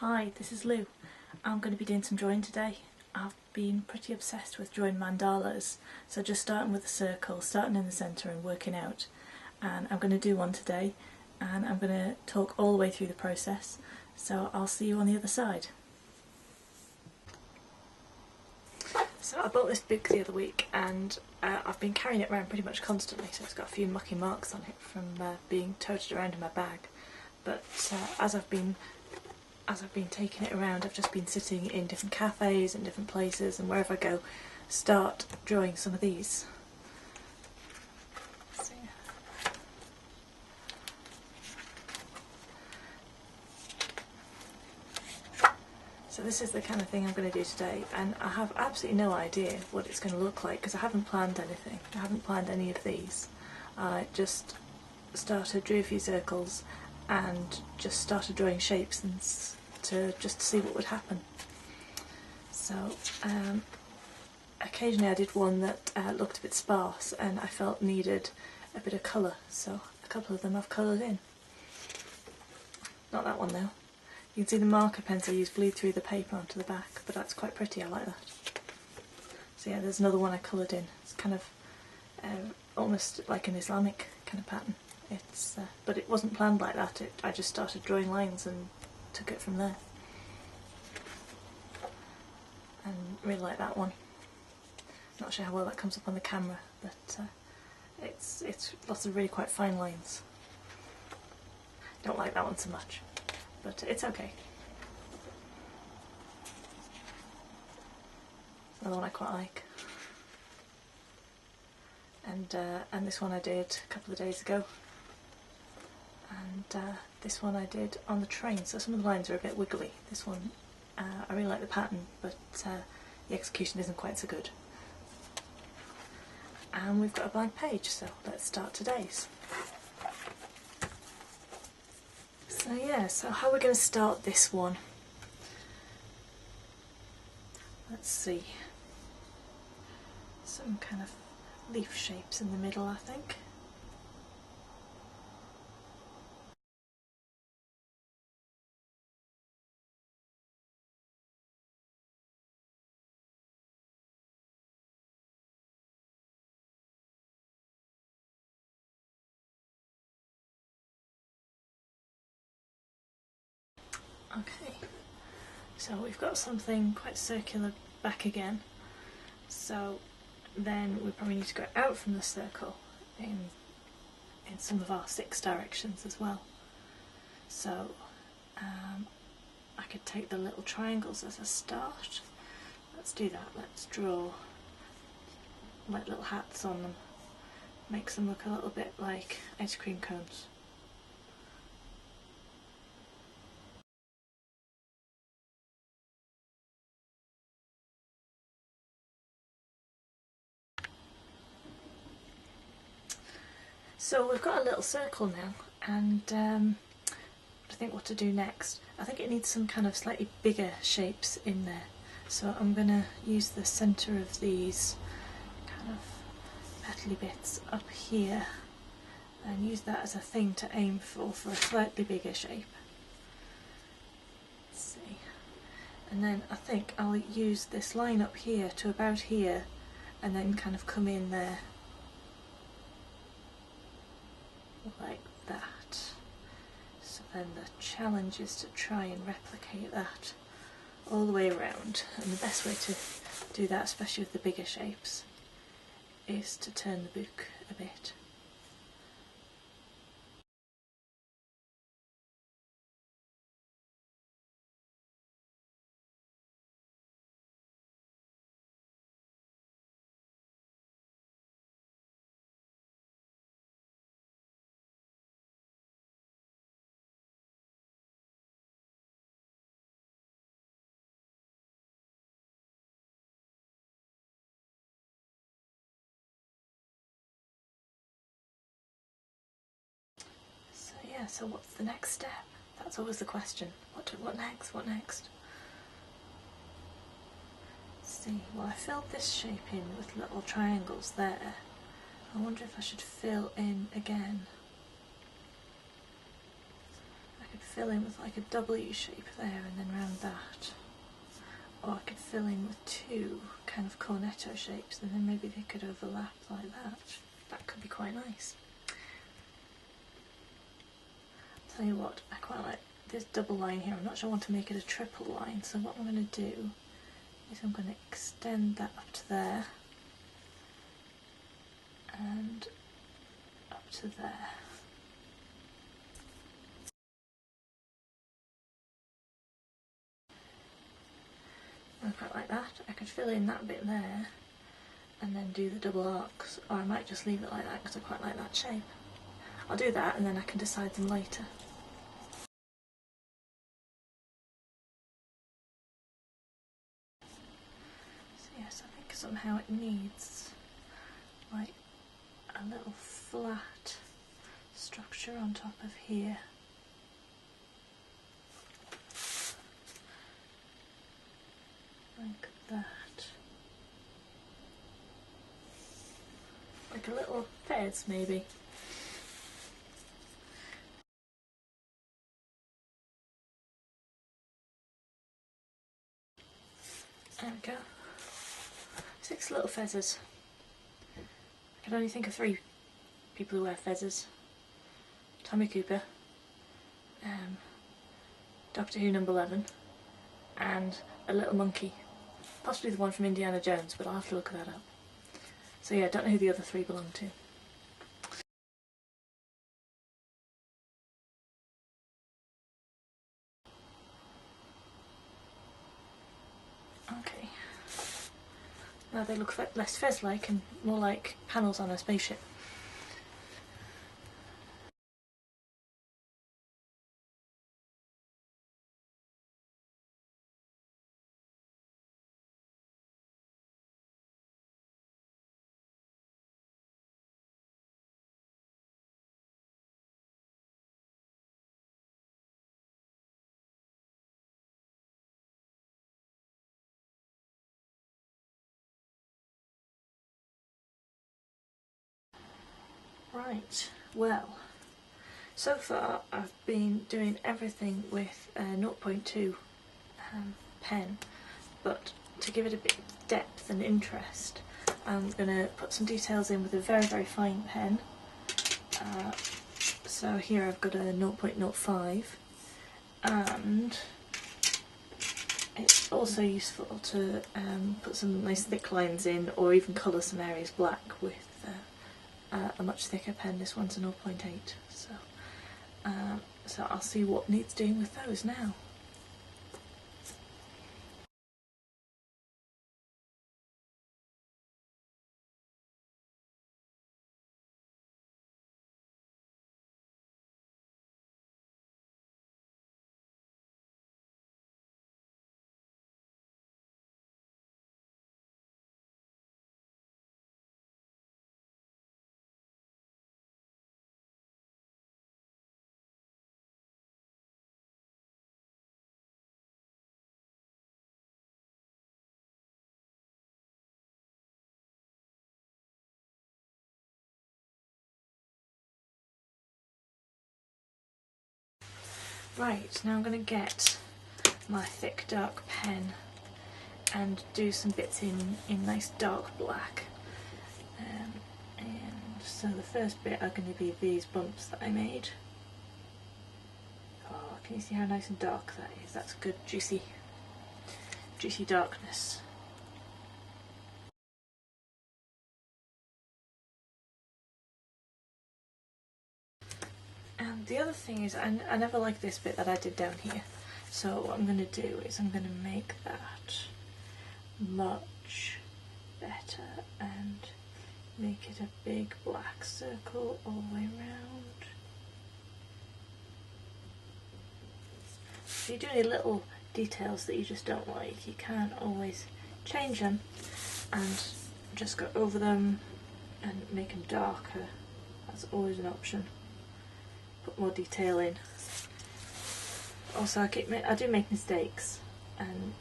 Hi, this is Lou. I'm going to be doing some drawing today. I've been pretty obsessed with drawing mandalas, so just starting with a circle, starting in the centre and working out. And I'm going to do one today, and I'm going to talk all the way through the process, so I'll see you on the other side. So I bought this book the other week, and I've been carrying it around pretty much constantly, so it's got a few mucky marks on it from being toted around in my bag. But as I've been taking it around, I've just been sitting in different cafes and different places, and wherever I go, start drawing some of these. So this is the kind of thing I'm going to do today, and I have absolutely no idea what it's going to look like because I haven't planned anything. I haven't planned any of these. I just drew a few circles and just started drawing shapes and just to see what would happen. So occasionally I did one that looked a bit sparse and I felt needed a bit of colour, so a couple of them I've coloured in. Not that one though. You can see the marker pens I used bleed through the paper onto the back, but that's quite pretty, I like that. So yeah, there's another one I coloured in. It's kind of almost like an Islamic kind of pattern. But it wasn't planned like that. I just started drawing lines and took it from there. And really like that one. Not sure how well that comes up on the camera, but it's lots of really quite fine lines. Don't like that one so much, but it's okay. Another one I quite like. And this one I did a couple of days ago. And this one I did on the train, so some of the lines are a bit wiggly. This one, I really like the pattern, but the execution isn't quite so good. And we've got a blank page, so let's start today's. So yeah, so how are we going to start this one? Let's see. Some kind of leaf shapes in the middle, I think. Okay, so we've got something quite circular back again, so then we probably need to go out from the circle in some of our 6 directions as well. So I could take the little triangles as a start. Let's do that. Let's draw like little hats on them, makes them look a little bit like ice cream cones. So we've got a little circle now, and I think what to do next. I think it needs some kind of slightly bigger shapes in there. So I'm going to use the centre of these kind of petally bits up here and use that as a thing to aim for a slightly bigger shape. Let's see. And then I think I'll use this line up here to about here and then kind of come in there like that. So then the challenge is to try and replicate that all the way around, and the best way to do that, especially with the bigger shapes, is to turn the book a bit. So yeah, so what's the next step? That's always the question. What next? What next? Let's see, well, I filled this shape in with little triangles there. I wonder if I should fill in again. I could fill in with like a W shape there and then round that. Or I could fill in with two kind of cornetto shapes and then maybe they could overlap like that. That could be quite nice. I'll tell you what, I quite like this double line here. I'm not sure I want to make it a triple line, so what I'm going to do is I'm going to extend that up to there and up to there. I quite like that. I could fill in that bit there and then do the double arcs, or I might just leave it like that because I quite like that shape. I'll do that and then I can decide them later. So yes, I think somehow it needs like a little flat structure on top of here. Like that. Like a little fez maybe. There we go. 6 little fezzes. I can only think of 3 people who wear fezzes. Tommy Cooper, Doctor Who number 11, and a little monkey. Possibly the one from Indiana Jones, but I'll have to look that up. So yeah, I don't know who the other 3 belong to. Okay. Now they look less fez-like and more like panels on a spaceship. Right, well, so far I've been doing everything with a 0.2 pen, but to give it a bit of depth and interest, I'm going to put some details in with a very, very fine pen. So here I've got a 0.05, and it's also useful to put some nice thick lines in, or even colour some areas black with a much thicker pen. This one's a 0.8, so I'll see what needs doing with those now. Right, now I'm going to get my thick dark pen and do some bits in nice dark black. And so the first bit are going to be these bumps that I made. Oh, can you see how nice and dark that is? That's good juicy darkness. And the other thing is, I never liked this bit that I did down here, so what I'm going to do is I'm going to make that much better and make it a big black circle all the way around. If you do any little details that you just don't like, you can always change them and just go over them and make them darker. That's always an option. Put more detail in. Also, I do make mistakes, and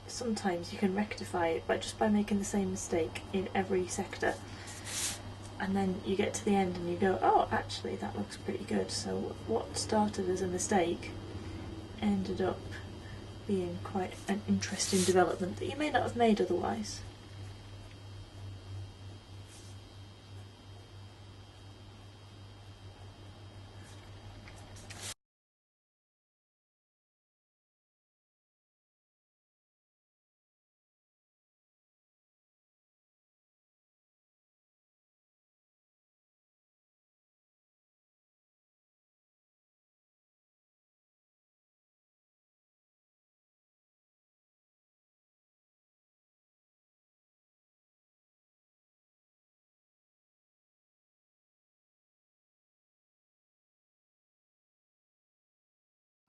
sometimes you can rectify it just by making the same mistake in every sector. and then you get to the end and you go, oh, actually that looks pretty good. So what started as a mistake ended up being quite an interesting development that you may not have made otherwise.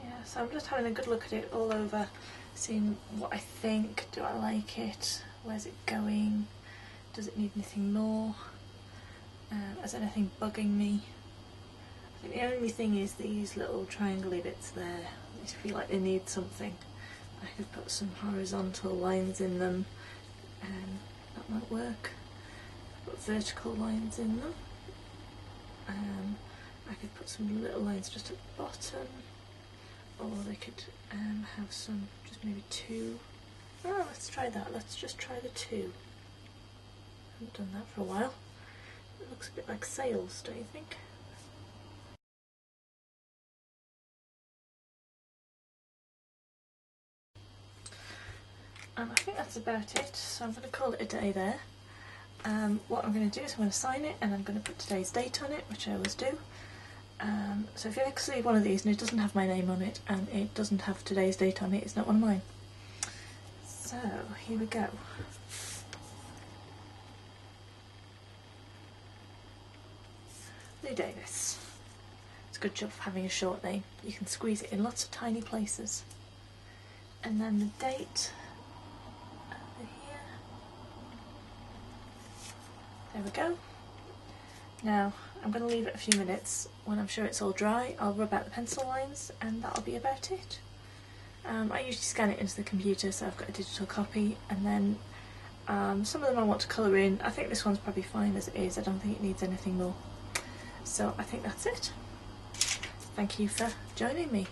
Yeah, so I'm just having a good look at it all over, seeing what I think. Do I like it? Where's it going? Does it need anything more? Is anything bugging me? I think the only thing is these little triangle-y bits there. I feel like they need something. I could put some horizontal lines in them, and that might work. Put vertical lines in them. I could put some little lines just at the bottom, or they could have some, just maybe two. Oh, let's try that. Let's just try the two. I haven't done that for a while. It looks a bit like sails, don't you think? And I think that's about it, so I'm going to call it a day there. What I'm going to do is I'm going to sign it and I'm going to put today's date on it, which I always do. So if you ever see one of these and it doesn't have my name on it and it doesn't have today's date on it, it's not one of mine. So here we go. Lou Davis. It's a good job of having a short name. You can squeeze it in lots of tiny places. And then the date over here. There we go. Now I'm going to leave it a few minutes. When I'm sure it's all dry, I'll rub out the pencil lines and that'll be about it. I usually scan it into the computer, so I've got a digital copy, and then some of them I want to colour in. I think this one's probably fine as it is. I don't think it needs anything more. So I think that's it. Thank you for joining me.